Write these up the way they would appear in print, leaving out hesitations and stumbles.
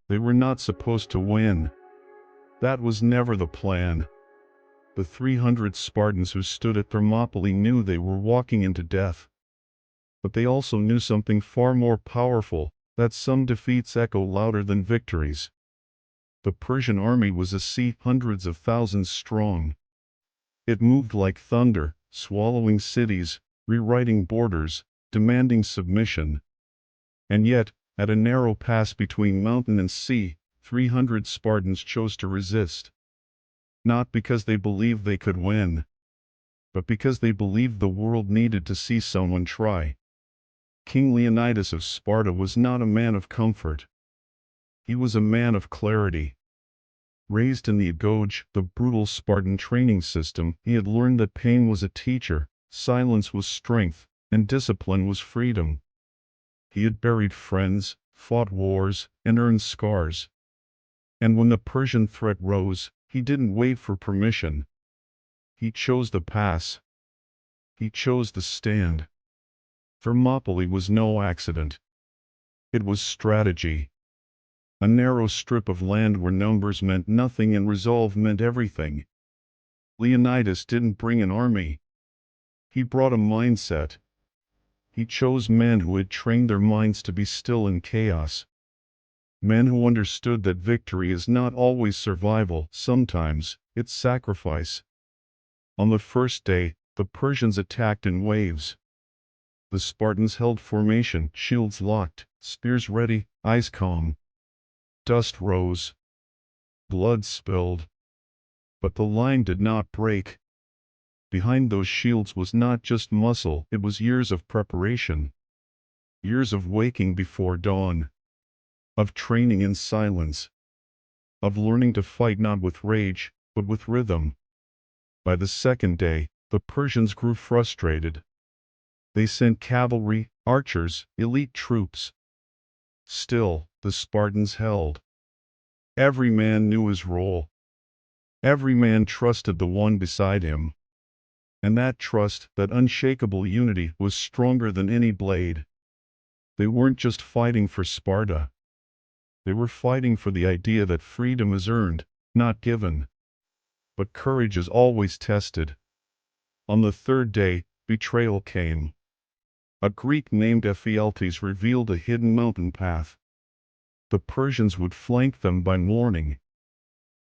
They were not supposed to win. That was never the plan. The 300 Spartans who stood at Thermopylae knew they were walking into death. But they also knew something far more powerful, that some defeats echo louder than victories. The Persian army was a sea hundreds of thousands strong. It moved like thunder, swallowing cities, rewriting borders, demanding submission. And yet, at a narrow pass between mountain and sea, 300 Spartans chose to resist. Not because they believed they could win, but because they believed the world needed to see someone try. King Leonidas of Sparta was not a man of comfort. He was a man of clarity. Raised in the Agoge, the brutal Spartan training system, he had learned that pain was a teacher, silence was strength, and discipline was freedom. He had buried friends, fought wars, and earned scars. And when the Persian threat rose, he didn't wait for permission. He chose the pass. He chose the stand. Thermopylae was no accident. It was strategy. A narrow strip of land where numbers meant nothing and resolve meant everything. Leonidas didn't bring an army. He brought a mindset. He chose men who had trained their minds to be still in chaos. Men who understood that victory is not always survival, sometimes it's sacrifice. On the first day, the Persians attacked in waves. The Spartans held formation, shields locked, spears ready, eyes calm. Dust rose. Blood spilled. But the line did not break. Behind those shields was not just muscle, it was years of preparation. Years of waking before dawn. Of training in silence. Of learning to fight not with rage, but with rhythm. By the second day, the Persians grew frustrated. They sent cavalry, archers, elite troops. Still, the Spartans held. Every man knew his role. Every man trusted the one beside him. And that trust, that unshakable unity, was stronger than any blade. They weren't just fighting for Sparta. They were fighting for the idea that freedom is earned, not given. But courage is always tested. On the third day, betrayal came. A Greek named Ephialtes revealed a hidden mountain path. The Persians would flank them by morning.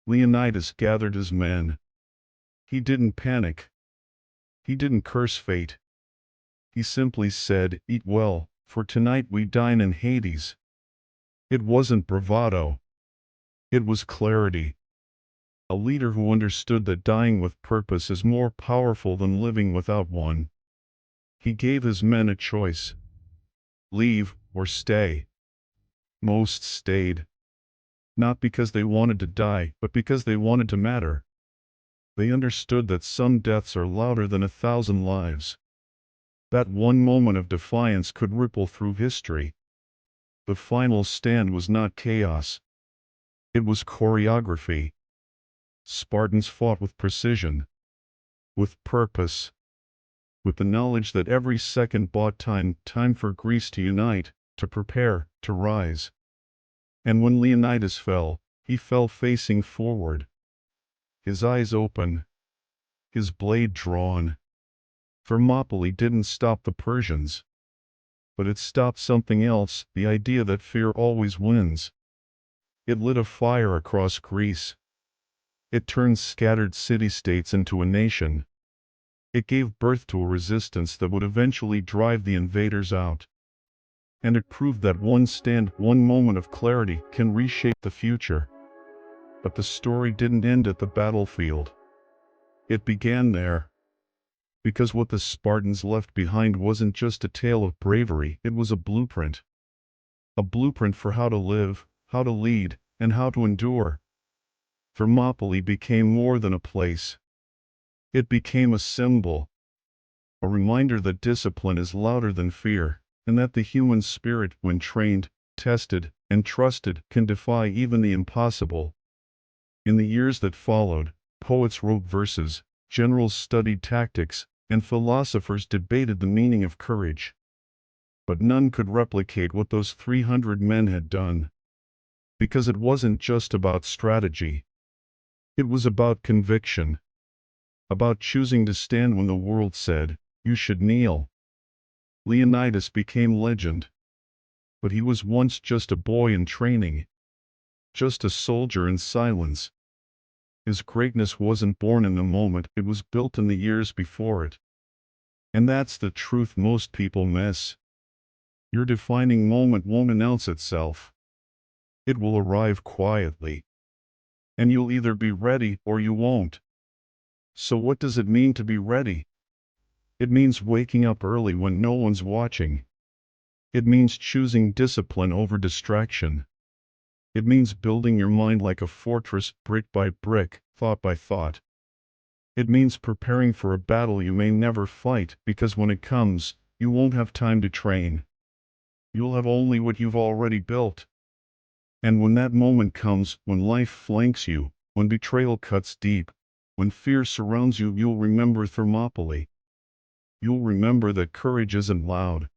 Leonidas gathered his men. He didn't panic. He didn't curse fate. He simply said, "Eat well, for tonight we dine in Hades." It wasn't bravado. It was clarity. A leader who understood that dying with purpose is more powerful than living without one. He gave his men a choice. Leave or stay. Most stayed. Not because they wanted to die, but because they wanted to matter. They understood that some deaths are louder than 1,000 lives. That one moment of defiance could ripple through history. The final stand was not chaos. It was choreography. Spartans fought with precision. With purpose. With the knowledge that every second bought time for Greece to unite, to prepare, to rise. And when Leonidas fell, he fell facing forward. His eyes open. His blade drawn. Thermopylae didn't stop the Persians. But it stopped something else, the idea that fear always wins. It lit a fire across Greece. It turned scattered city-states into a nation. It gave birth to a resistance that would eventually drive the invaders out. And it proved that one stand, one moment of clarity, can reshape the future. But the story didn't end at the battlefield. It began there. Because what the Spartans left behind wasn't just a tale of bravery, it was a blueprint. A blueprint for how to live, how to lead, and how to endure. Thermopylae became more than a place. It became a symbol. A reminder that discipline is louder than fear, and that the human spirit, when trained, tested, and trusted, can defy even the impossible. In the years that followed, poets wrote verses, generals studied tactics, and philosophers debated the meaning of courage. But none could replicate what those 300 men had done. Because it wasn't just about strategy. It was about conviction. About choosing to stand when the world said, "You should kneel." Leonidas became legend. But he was once just a boy in training. Just a soldier in silence. His greatness wasn't born in the moment, it was built in the years before it. And that's the truth most people miss. Your defining moment won't announce itself. It will arrive quietly. And you'll either be ready or you won't. So what does it mean to be ready? It means waking up early when no one's watching. It means choosing discipline over distraction. It means building your mind like a fortress, brick by brick, thought by thought. It means preparing for a battle you may never fight, because when it comes, you won't have time to train. You'll have only what you've already built. And when that moment comes, when life flanks you, when betrayal cuts deep, when fear surrounds you, you'll remember Thermopylae. You'll remember that courage isn't loud.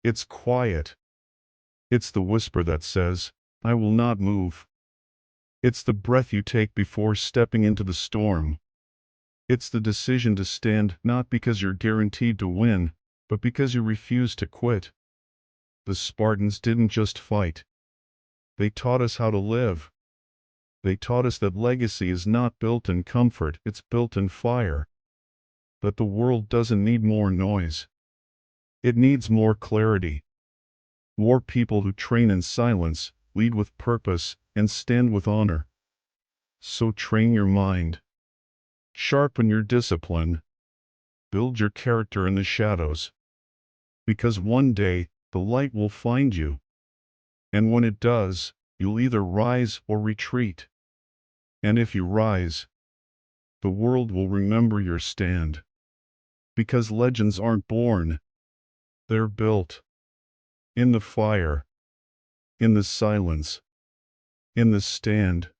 It's quiet. It's the whisper that says, "I will not move." It's the breath you take before stepping into the storm. It's the decision to stand, not because you're guaranteed to win, but because you refuse to quit. The Spartans didn't just fight. They taught us how to live. They taught us that legacy is not built in comfort, it's built in fire. That the world doesn't need more noise. It needs more clarity. More people who train in silence, lead with purpose, and stand with honor. So train your mind. Sharpen your discipline. Build your character in the shadows. Because one day, the light will find you. And when it does, you'll either rise or retreat. And if you rise, the world will remember your stand. Because legends aren't born. They're built. In the fire. In the silence. In the stand.